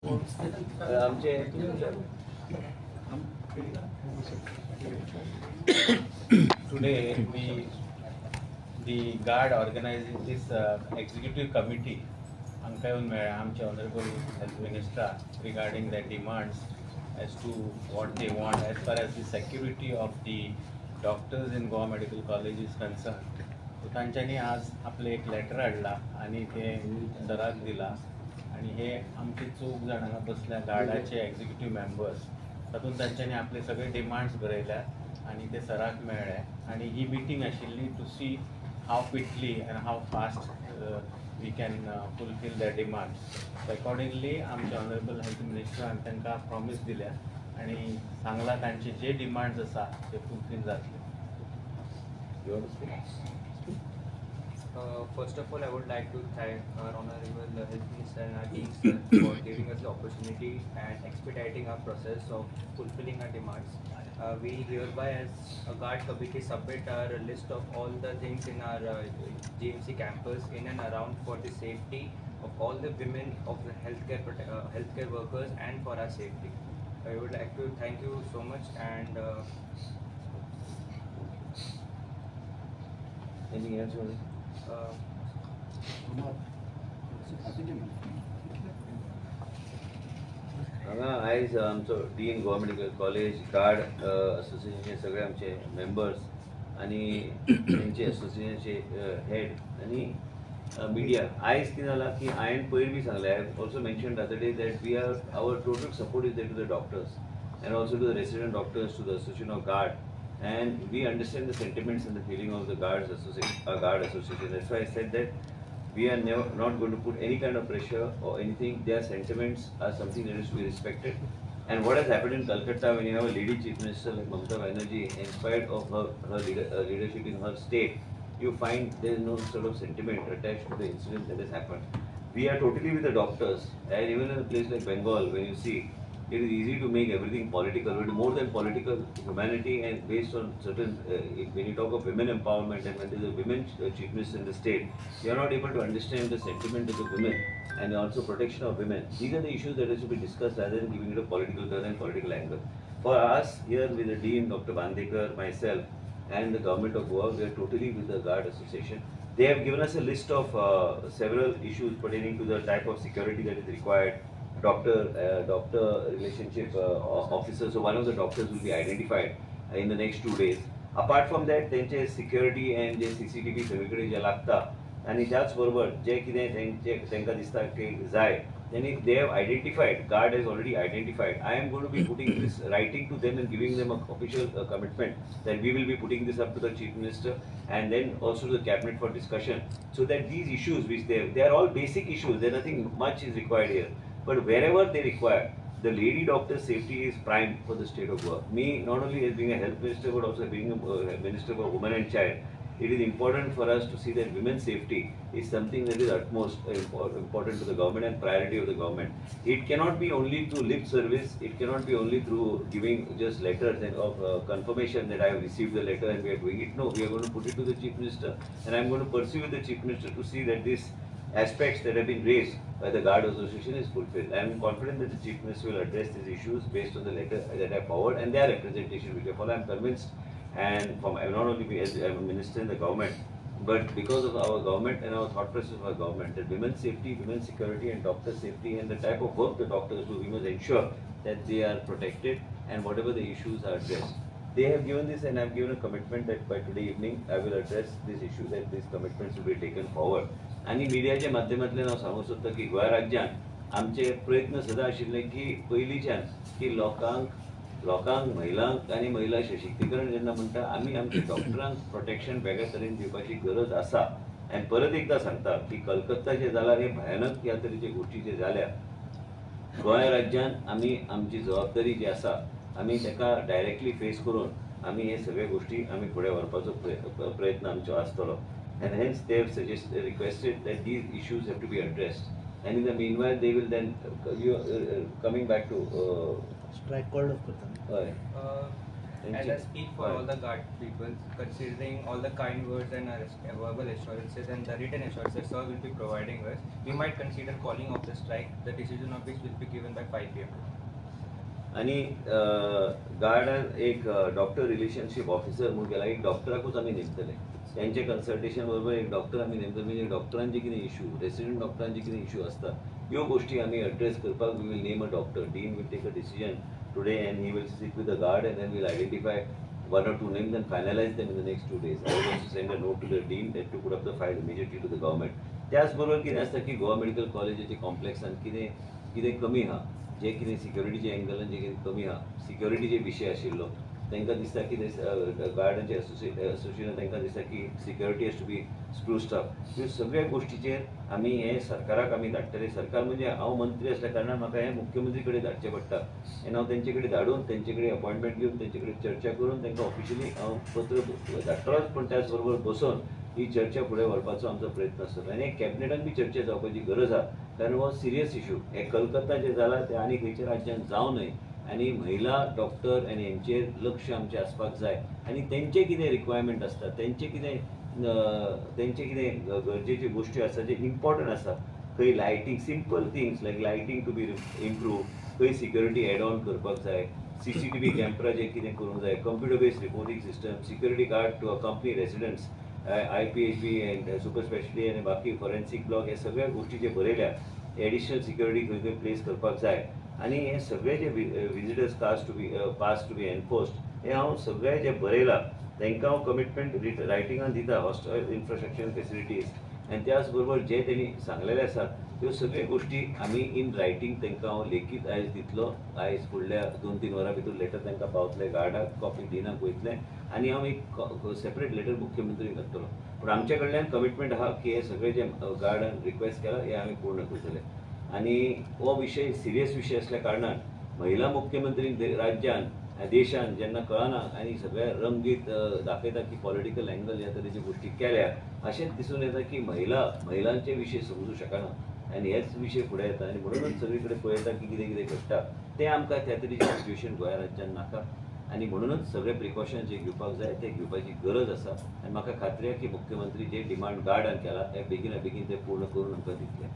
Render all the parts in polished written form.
आमचे today the guard organizing this executive committee हांकां येवन मेळ्ळा आमचे honourable health minister regarding their demands as to what they want as far as the security of the doctors in Goa Medical College is concerned. So तांच्यांनी आज आपले एक letter हाडला आनी ते सराक दिला आणि हे आमचे 4 जाण हांगा बसल्या गार्डाचे एक्झिक्युटिव्ह मेंबर्स तातूंत तांच्यांनी आपले सगळे डिमांड्स बरयल्या आणि ते सराक मेळ्ळे आणि ही मिटींग आशिल्ली to see how quickly and how fast we can fulfil their demands. Accordingly आमचे ऑनरेबल हेल्थ मिनिस्टरान तांकां प्रॉमीस दिल्या आणि सांगला तांचे जे डिमांड्स आसा ते फुलफील जातले. First of all, I would like to thank our Honorable Health Minister and our team sir, for giving us the opportunity and expediting our process of fulfilling our demands. We hereby as a guard committee submit our list of all the things in our GMC campus in and around for the safety of all the women of the healthcare workers and for our safety. I would like to thank you so much and anything else you want? हांगा आयज आमचो dean Goa medical college guard असोसिएशनचे सगळे आमचे members आनी तेंचे असोसिएशनचे head आनी मिडिया आयज कितें जालां की हांवें पयर बी सांगलें I have also mentioned other day that we are our total support is there to the doctors and also to the resident doctors, to the association of guard, and we understand the sentiments and the feeling of the guard association. That's why I said that we are not going to put any kind of pressure or anything. Their sentiments are something that is to be respected. And what has happened in Calcutta, when you have a lady chief minister like Mamata Banerjee, in spite of her leadership in her state, you find there is no sort of sentiment attached to the incident that has happened. We are totally with the doctors, and even in a place like Bengal, when you see, it is easy to make everything political, but more than political, humanity and based on certain, when you talk of women empowerment and when there is a women chief minister in the state, you are not able to understand the sentiment of the women and also protection of women. These are the issues that are to be discussed rather than giving it a political turn and political angle. For us here with the Dean, Dr. Bandekar, myself and the government of Goa, we are totally with the Guard Association. They have given us a list of several issues pertaining to the type of security that is required. Doctor relationship officer, so one of the doctors will be identified in the next 2 days. Apart from that, त्यांचे security and जे CCTV सगळीकडे जे लागता आणि त्याच बरोबर जे कितें तांकां दिसता की जाय त्यांनी they have identified, guard has already identified. I am going to be putting this writing to them and giving them a official commitment that we will be putting this up to the chief minister and then also to the cabinet for discussion, so that these issues which they are all basic issues, there nothing much is required here. But wherever they require, the lady doctor safety is prime for the state of Goa. Me, not only as being a health minister, but also being a minister for women and child, it is important for us to see that women's safety is something that is utmost important to the government and priority of the government. It cannot be only through lip service. It cannot be only through giving just letters and of confirmation that I have received the letter and we are doing it. No, we are going to put it to the chief minister, and I am going to pursue with the chief minister to see that this aspects that have been raised by the Guard Association is fulfilled. I am confident that the Chief Minister will address these issues based on the letter that I forward and their representation which I follow. I am convinced, and from not only as I am a minister in the government, but because of our government and our thought process of our government, that women's safety, women's security and doctor safety and the type of work the doctors do, we must ensure that they are protected and whatever the issues are addressed. They have given this, and I have given a commitment that by today evening I will address this issue, that these commitments will be taken forward. आणि मिडियाच्या माध्यमांतल्यान हांव सांगूंक सोदतां की गोंय राज्यांत आमचे प्रयत्न सदां आशिल्ले की पयलींच्यान की लोकांक महिलांक आनी महिला सशक्तीकरण जेन्ना म्हणटा आमी आमच्या डॉक्टरांक प्रोटेक्शन वेगळ्या तरेन दिवपाची गरज आसा. आनी परत एकदां सांगता की कलकत्ता जे जालां हे भयानक ह्या तरेचे गोश्टी जे जाल्या गोंय राज्यांत आमी आमची जबाबदारी जी आसा आमी ताका डायरेक्टली फेस करून आमी हे सगळे गोश्टी आमी फुडें व्हरपाचो प्रयत्न आमचो आसतलो. And hence they have requested that these issues have to be addressed. And in the meanwhile, they will then coming back to strike called off करता. As I speak for all the guard people, considering all the kind words and verbal assurances and the written assurances sir will be providing us, we might consider calling off the strike, the decision of which will be given by 5 p.m. आणि गार्डान एक doctor relationship officer म्हणून गेला, एक डॉक्टराकूच आम्ही नेमतले. त्यांचे consultation बरोबर एक doctor आम्ही नेमतले, म्हणजे डॉक्टरांचे कितें इश्यू, रेसिडेंट डॉक्टरांचे कितें इश्यू असता ह्यो गोष्टी आम्ही एड्रेस करपाक we will name a doctor. Dean will take a decision today and he will sit with the guard and then we'll identify 1 or 2 names and finalize them in the next 2 days. I will also send a note to the dean to put up the file immediately to the government. त्याचबरोबर कितें आसता की Goa medical कॉलेजाचे कॉम्प्लेक्सान कितें कमी आहा, जे कितें सिक्युरिटीचे एंगलान जे कितें कमी आहा, सिक्युरिटीचे विशय आशिल्लो तांकां दिसता की गार्डांचे असोसिएशन तांकां दिसता की security has to be spruced up. ह्यो सगळ्या गोष्टीचेर आमी हे सरकाराक आमी धाडटले. सरकार म्हणजे हांव मंत्री असल्या कारणान म्हाका हे मुख्यमंत्री कडेन धाडचें पडटा आनी हांव तेंचे कडेन धाडून तेंचे कडेन अपॉयंटमेंट घेवन तेंचे कडेन चर्चा करून तांकां ऑफिशियली हांव पत्र धाडटलोच, पण त्याच बरोबर बसून ही चर्चा फुडें व्हरपाचो आमचो प्रयत्न आसतलो. आनी कॅबिनेटान बी चर्चा जावपाची गरज आहा, कारण हो सिरियस इश्यू. हे कलकत्ता जे जाला ते आनी खंयच्या राज्यांत जावं न्हय आनी महिला डॉक्टर आनी हेंचेर लक्ष आमचें आसपाक जाय आनी तेंचे कितें रिक्वायरमेंट आसता, तेंचे कितें गरजेच्यो गोश्टी आसा जे इम्पॉर्टंट आसा. खंय lighting, simple things like lighting to be improve, खंय सिक्युरिटी एड ऑन करपाक जाय, CCTV कॅमेरा जे कितें करूंक जाय, computer based reporting system, security guard to accompany residents, IPHB and super speciality आनी बाकी फॉरेन्सीक ब्लॉक, हे सगळ्या गोश्टी जे बरयल्या, एडिशनल सिक्युरिटी खंय खंय प्लेस करपाक जाय आनी हे सगळे जे visitors pass to be enforced हे हांव सगळे जे बरयलां तांकां हांव कमिटमेंट रायटिंगान दिता. हॉस्टेल इन्फ्रास्ट्रक्चर फेसिलिटीज आनी त्याच बरोबर जे तेणी सांगलेले आसात त्यो सगळ्यो गोश्टी आमी इन रायटींग तांकां हांव लेखीत आयज दितलो. आयज फुडल्या 2-3 वरां भितर लेटर तांकां पावतलें, गार्डाक कॉपी डिनाक वयतलें आनी हांव एक सेपरेट लेटर मुख्यमंत्रीक घालतलो. पूण आमचे कडल्यान कमिटमेंट आहा की हे सगळे जे गार्डान रिक्वेस्ट केला हे आमी पूर्ण करतले. आनी हो विशय सिरियस विशय असल्या कारणान महिला मुख्यमंत्री राज्यान देशान जेन्ना कळना आनी सगळ्या रंगीत दाखयता की पॉलिटिकल एंगल ह्या तरेच्यो गोश्टी केल्या, अशेंच दिसून येता की महिलांचे विशय समजूं शकना आनी हेच विशय फुडें येता आनी म्हणूनच सगळे कडेन पळयता की कितें कितें घडटा तें आमकां त्या तरेचें सिच्युएशन गोंया राज्यान नाका आनी म्हणूनच सगळे प्रिकॉशन जे घेवपाक जाय ते घेवपाची गरज आसा. आनी म्हाका खात्री आहा की मुख्यमंत्री जे डिमांड गार्डान केला ते बेगिना बेगीन ते पूर्ण करून आमकां दितले.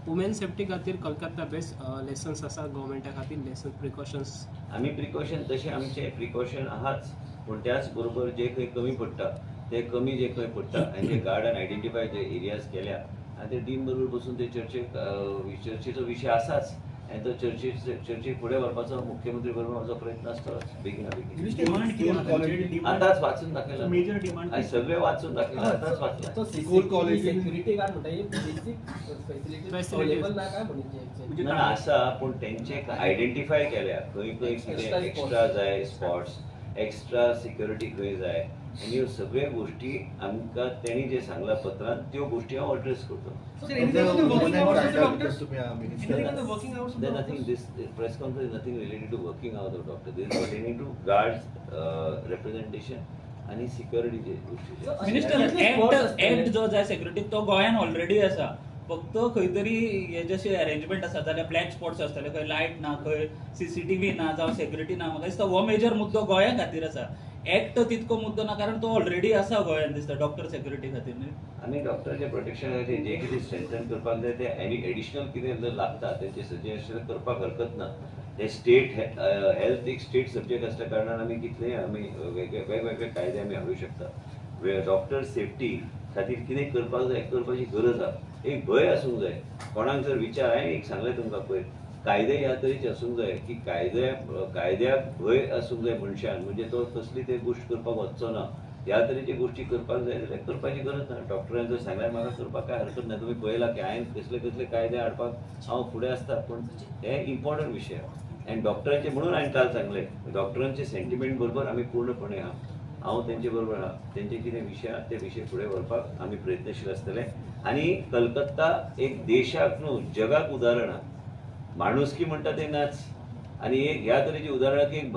वुमेन सेफ्टी खातीर कलकत्ता बेस्ट लेसन्स आसा गव्हर्मेंटा खातीर, लेसन प्रिकॉशन्स आमी प्रिकॉशन तशें आमचे प्रिकॉशन आहाच, पूण त्याच बरोबर जे खंय कमी पडटा ते कमी जे खंय पडटा आनी जे गार्डान आयडेंटिफाय जे एरियाज केल्या आनी ते डीन बरोबर बसून ते चर्चेचो विशय आसाच आनी तो चर्चेक फुडें व्हरपाचो मुख्यमंत्री बरोबर म्हजो प्रयत्न आसतलोच बेगिना बेगीन. आतांच वाचून दाखयला, सगळे वाचून दाखयला, आतांच वाचला. स्कूल कॉलेज सिक्युरिटी गार्ड म्हणटा बेसिक अवेलेबल ना काय म्हणजे ना आसा, पूण तेंचे आयडेंटिफाय केल्या खंय खंय कितें एक्स्ट्रा जाय स्पॉट्स, एक्स्ट्रा सिक्युरिटी खंय जाय आनी ह्यो सगळ्यो गोश्टी आमकां तेणी जे सांगला पत्रांत त्यो गोश्टी हांव एड्रेस करतो. Nothing, this press conference is nothing related to working hours of doctor. This is pertaining to guards representation आणि सिक्युरिटीचे गोष्टी. मिनिस्टर एक्ट जो जाय सिक्युरिटी तो गोंयान ऑलरेडी आसा, फक्त खंय तरी हे जशे अरेंजमेंट आसा जाल्यार ब्लॅक स्पॉट्स आसतले, खंय लायट ना, खंय CCTV ना जावं सिक्युरिटी ना. म्हाका दिसता हो मेजर मुद्दो गोंया खातीर आसा. एक्ट तितको मुद्दो ना कारण तो ऑलरेडी आसा गोंयान दिसता डॉक्टर सिक्युरिटी खातीर न्ही. आनी डॉक्टरचे प्रोटेक्शनाचे जे कितें स्ट्रेंथन करपाक जाय ते एडिशनल कितें जर लागता तेंचे सजेशन करपाक हरकत ना. ते स्टेट हेल्थ एक स्टेट सब्जेक्ट आसल्या कारणान आमी कितले आमी वेगवेगळे कायदे आमी हाडूंक शकता. डॉक्टर सेफ्टी खातीर कितें करपाक जाय करपाची गरज आहा. एक भंय आसूंक जाय कोणाक जर विचार, हांवें एक सांगलें तुमकां पयर, कायदे ह्या तरेचे आसूंक जाय की कायद्याक भंय आसूंक जाय मनशान, म्हणजे तो कसली ते गोश्ट करपाक वचचो ना. ह्या तरेची गोश्टी करपाक जाय जाल्यार करपाची गरज ना. डॉक्टरान जर सांगल्यार म्हाका करपाक काय हरकत ना. तुमी पळयला की हांवें कसले कसले कायदे हाडपाक हांव फुडें आसता, पूण हे इम्पॉर्टंट विशय आनी डॉक्टरांचे म्हणून हांवें काल सांगलें डॉक्टरांचे सेंटिमेंट बरोबर आमी पूर्णपणे आहा. हांव तेंचे बरोबर आहा. तेंचे कितें विशय आहा ते विशय फुडें व्हरपाक आमी प्रयत्नशील आसतले. आनी कलकत्ता एक देशाक न्हू जगाक उदाहरण आहा. माणुसकी म्हणटा ते नाच आनी एक ह्या तरेची उदाहरणाक एक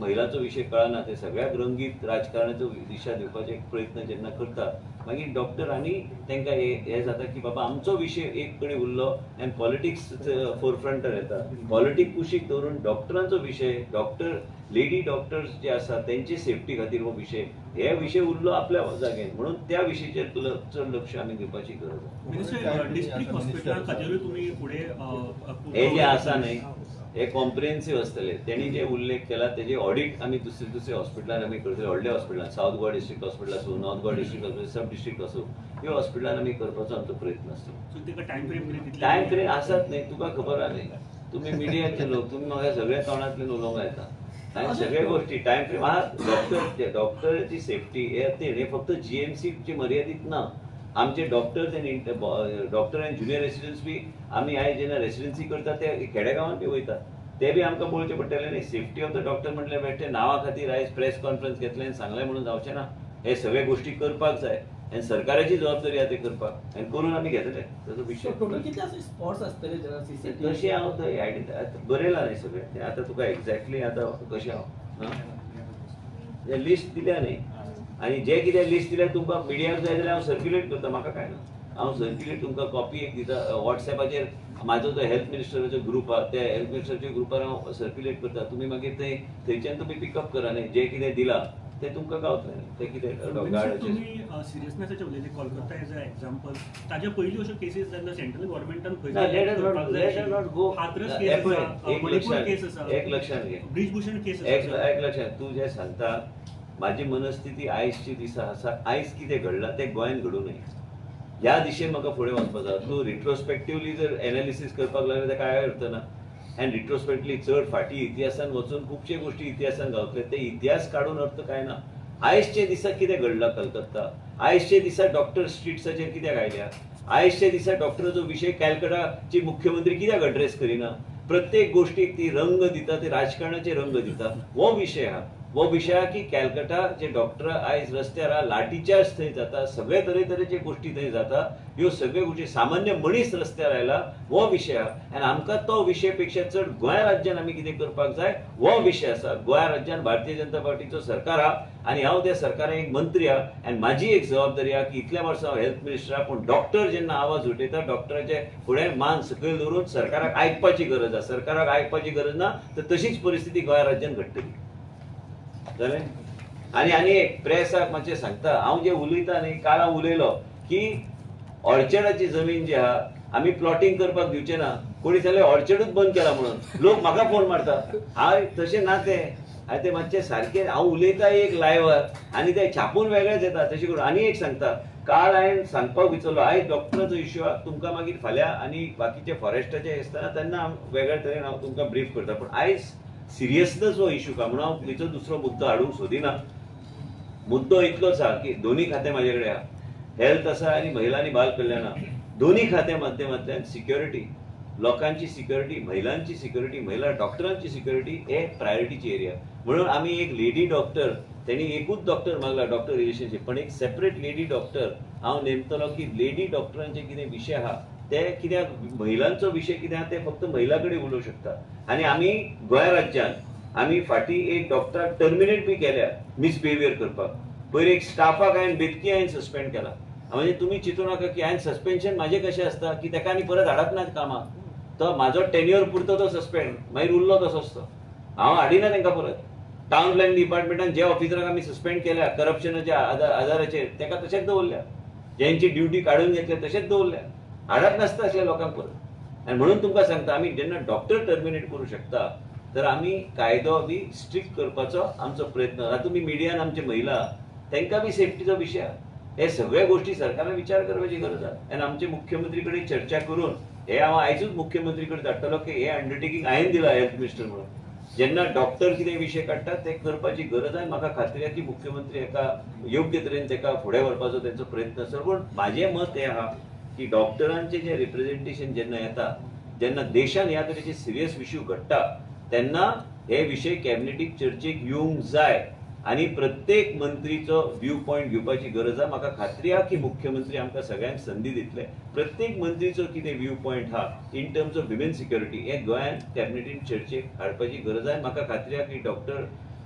महिलाचो विशय कळना ते सगळ्याक रंगीत राजकारणाचो दिशा दिवपाचो एक प्रयत्न जेन्ना करता मागीर डॉक्टरांनी तांकां हे जाता की बाबा आमचो विशय एक कडेन उरलो आनी पॉलिटिक्स फोरफ्रंटार येता. पॉलिटिक्स कुशीक दवरून डॉक्टरांचो विशय, डॉक्टर लेडी डॉक्टर्स जे आसा तेंचे सेफ्टी खातीर हो विशय, हे विशय उरलो आपल्या जाग्यार, म्हणून त्या विशयाचेर चड लक्ष आमी दिवपाची गरज आसा. मिनिस्टर, डिस्ट्रिक्ट हॉस्पिटला खातीरूय तुमी फुडें हे जे आसा न्हय हे कॉम्प्रिहेन्सिव्ह आसतले. तेणी जे उल्लेख केला तेजे ऑडिट आमी दुसरे हॉस्पिटलान आमी करतले. व्हडल्या हॉस्पिटलान, साऊथ गोवा डिस्ट्रिक्ट हॉस्पिटल आसूं, नॉर्थ गोवा डिस्ट्रिक्ट हॉस्पिटल, सब डिस्ट्रिक्ट आसूं, ह्यो हॉस्पिटलान आमी करपाचो आमचो प्रयत्न आसतलो. सो ताका टायम फ्रेम टायम फ्रेम आसात न्हय, तुका खबर आहा न्हय, तुमी मिडियाचे लोक, तुमी म्हाका सगळ्या तोंडांतल्यान उलोवंक येता आनी सगळे गोष्टी टायम फ्रेम आहा. डॉक्टराची सेफ्टी हे फक्त GMC मर्यादीत ना. आमचे डॉक्टर्स आनी डॉक्टर आनी ज्युनियर रेसिडेंट्स बी आमी आयज जेन्ना रेसिडेन्सी करता ते खेडेगांवांत बी वयतात, ते बी आमकां पळोवचें पडटलें न्ही. सेफ्टी ऑफ द डॉक्टर म्हटल्यार बेश्टे नांवा खातीर आयज प्रेस कॉन्फरन्स घेतले आनी सांगलें म्हणून जावचें ना. हे सगळे गोष्टी करपाक जाय आनी सरकाराची जबाबदारी आहा ते करपाक, आनी करून आमी घेतले ताचो विशय. टोटल कितले असे स्पॉट्स असतले जेन्ना CCTV तशें हांव थंय बरयलां न्ही सगळें तें. आतां तुका एक्झॅक्टली आतां कशें हांव लिस्ट दिल्या न्ही, आनी जे कितें लिस्ट दिल्या तुमकां मिडियाक जाय जाल्यार हांव सर्क्युलेट करता, म्हाका काय ना. हांव सर्क्युलेट तुमकां कॉपी एक दिता. व्हॉट्सॅपाचेर म्हाजो जो हेल्थ मिनिस्टराचो ग्रुप आहा त्या हेल्थ मिनिस्टराच्या ग्रुपार हांव सर्क्युलेट करता. तुमी मागीर थंयच्यान तुमी पिकअप करा न्ही, जें कितें दिलां तें तुमकां गावतलें. तें कितें गार्डाचेर तुमी सिरियसनेसाचें उलयलें कोलकाता एज अ एग्जांपल. ताज्या पयलीं अश्यो केसीस जेन्ना सेंट्रल गव्हर्मेंटान एक लक्षात घे, ब्रिजभूषण केस एक लक्षात तूं जें सांगता, म्हाजी मनस्थिती आयजची दिसा आसा. आयज कितें घडलां तें गोंयांत घडूं नये ह्या दिशेन म्हाका फुडें वचपाक जाय. तूं रिट्रोस्पेक्टिवली जर एनालिसीस करपाक लागले तर काय अर्थ ना. आनी रिट्रोस्पेक्टली चड फाटीं इतिहासान वचून खुबशे गोश्टी इतिहासान गावतले, ते इतिहास काडून अर्थ काय ना. आयजचे दिसा कितें घडलां कलकत्ता, आयजचे दिसा डॉक्टर स्ट्रीट्साचेर कित्याक आयल्या, आयजचे दिसा डॉक्टराचो विशय कॅलकटाची मुख्यमंत्री कित्याक अड्रेस करिना. प्रत्येक गोष्टीक ती रंग दिता, ती राजकारणाचे रंग दिता. हो विशय आहा, वो विशय आहा की कॅलकटा जे डॉक्टर आयज रस्त्यार लाठीचार्ज थंय जाता, सगळे तरेतरेचे गोष्टी थंय जाता. ह्यो सगळ्यो गोष्टी सामान्य मनीस रस्त्यार आयला हो विशय आहा. आनी आमकां तो विशय पेक्षा चड गोंय राज्यान आमी कितें करपाक जाय हो विशय आसा. गोंय राज्यान भारतीय जनता पार्टीचो सरकार आहा आनी हांव त्या सरकारान एक मंत्री आहा, आनी म्हाजी एक जबाबदारी आहा की इतल्या वर्सां हांव हेल्थ मिनिस्टर आहा, पूण डॉक्टर जेन्ना आवाज उठयता डॉक्टराचे फुडें मान सकयल दवरून सरकाराक आयकपाची गरज आहा. सरकाराक आयकपाची गरज ना तर तशीच परिस्थिती गोंय राज्यान घडटली. जालें. आनी एक प्रेसाक मातशें सांगता, हांव जे उलयता न्ही, काल हांव उलयलो की ऑर्चर्डाची जमीन जी आहा आमी प्लॉटिंग करपाक दिवचे ना. कोणी सांगलें ऑर्चर्डूच बंद केला म्हणून, लोक म्हाका फोन मारता. हांव तशें ना तें मातशें सारकें हांव उलयता एक लायव्हार आनी ते छापून वेगळेच येता. तशें करून आनी एक सांगता, काल हांवें सांगपाक विचारलो आयज डॉक्टराचो इश्यू आहा, तुमकां मागीर फाल्यां आनी बाकीचे फॉरेस्टाचे आसतना तेन्ना वेगळ्या तरेन हांव तुमकां ब्रीफ करता. पूण आयज सिरियसनस हो इश्यू का म्हणून हांव खंयचो दुसरो मुद्दो हाडूंक सोदिना. मुद्दो इतलोच आहा की दोन्ही खाते म्हाजे कडेन आहा, हेल्थ आसा आनी महिला आनी बाल कल्याण आहा. दोन्ही खात्या माध्यमांतल्यान सिक्युरिटी, लोकांची सिक्युरिटी, महिलांची सिक्युरिटी, महिला डॉक्टरांची सिक्युरिटी हे प्रायोरिटीची एरिया. म्हणून आमी एक लेडी डॉक्टर, त्यांनी एकूच डॉक्टर मागला डॉक्टर रिलेशनशीप, पण एक सेपरेट लेडी डॉक्टर हांव नेमतलो की लेडी डॉक्टरांचे कितें विशय आहा ते कित्याक महिलांचो विशय कितें आहा ते फक्त महिला कडेन उलोवंक शकता. आनी आमी गोंय राज्यान आमी फाटीं एक डॉक्टराक टर्मिनेट बी केल्या मिसबिहेवियर करपाक. पयर एक स्टाफाक बेतकी हांवें सस्पेंड केला. म्हणजे तुमी चिंतूं नाका की हांवें सस्पेन्शन म्हाजें कशें आसता की ताका आनी परत हाडप ना कामाक. तो म्हाजो टेन्युअर पुरतो तो सस्पेंड, मागीर उरलो तसोच तो. हांव हाडिना तांकां परत. टावन प्लॅनिंग डिपार्टमेंटान जे ऑफिसराक आमी सस्पेंड केल्या करप्शनाच्या आदाराचेर ताका तशेंच दवरल्या. जेंची ड्युटी काडून घेतल्या तशेंच दवरल्या. हाडप नासता असल्या लोकांक परत. आनी म्हणून तुमकां सांगता, आमी जेन्ना डॉक्टर टर्मिनेट करूं शकता तर आमी कायदो बी स्ट्रिक्ट करपाचो आमचो प्रयत्न. आतां तुमी मिडियान आमचे महिला तांकां बी सेफ्टीचो विशय आहा. हे सगळ्या गोष्टी सरकारान विचार करपाची गरज आहा. आनी आमचे मुख्यमंत्री कडेन चर्चा करून हे हांव आयजूच मुख्यमंत्री कडेन धाडटलो की हे अंडरटेकिंग हांवें दिला हेल्थ मिनिस्टर म्हणून. जेन्ना डॉक्टर कितें विशय काडटा ते करपाची गरज आहे. म्हाका खात्री आहा की मुख्यमंत्री हेका योग्य तरेन तेका फुडें व्हरपाचो तेंचो प्रयत्न आसा. पूण म्हाजें मत हें आहा की डॉक्टरांचें जें रिप्रेझेंटेशन जेन्ना येता, जेन्ना देशान ह्या तरेचे सिरियस इश्यू घडटा तेन्ना हे विशय कॅबिनेटीक चर्चेक येवंक जाय आनी प्रत्येक मंत्रीचो व्यू पॉयंट घेवपाची गरज आहा. म्हाका खात्री आहा की मुख्यमंत्री आमकां सगळ्यांक संदी दितले. प्रत्येक मंत्रीचो कितें व्यू पॉयंट आहा in terms of women security हे गोंयांत कॅबिनेटीन चर्चेक हाडपाची गरज आहे. म्हाका खात्री आहा की डॉक्टर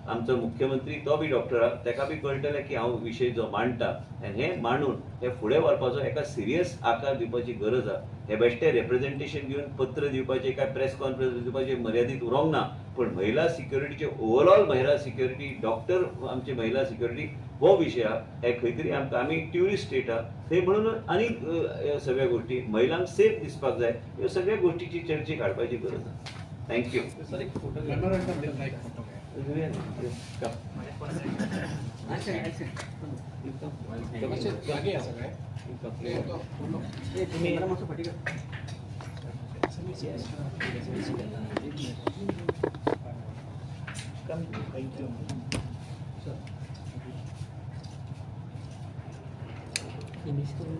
आमचो मुख्यमंत्री तो बी डॉक्टर आहा, ताका बी कळटलें की हांव विशय जो मांडटा आनी हे मांडून हे फुडें व्हरपाचो एका सिरियस आकार दिवपाची गरज आहा. हे बेश्टे रिप्रेझेंटेशन घेवन पत्र दिवपाचे काय प्रेस कॉन्फरन्स दिवपाचे मर्यादीत उरोंक ना, पण महिला सिक्युरिटीचे ओवरऑल महिला सिक्युरिटी, डॉक्टर आमची महिला सिक्युरिटी हो विशय आहा. हे खंय तरी आमी ट्युरिस्ट स्टेट आहा थंय म्हणून आनीक सगळ्या गोष्टी महिलांक सेफ दिसपाक जाय, ह्यो सगळ्या गोष्टीची चर्चेक हाडपाची गरज आहा. थँक्यू. सर एक फोटो जागे आहे सगळे Finish करून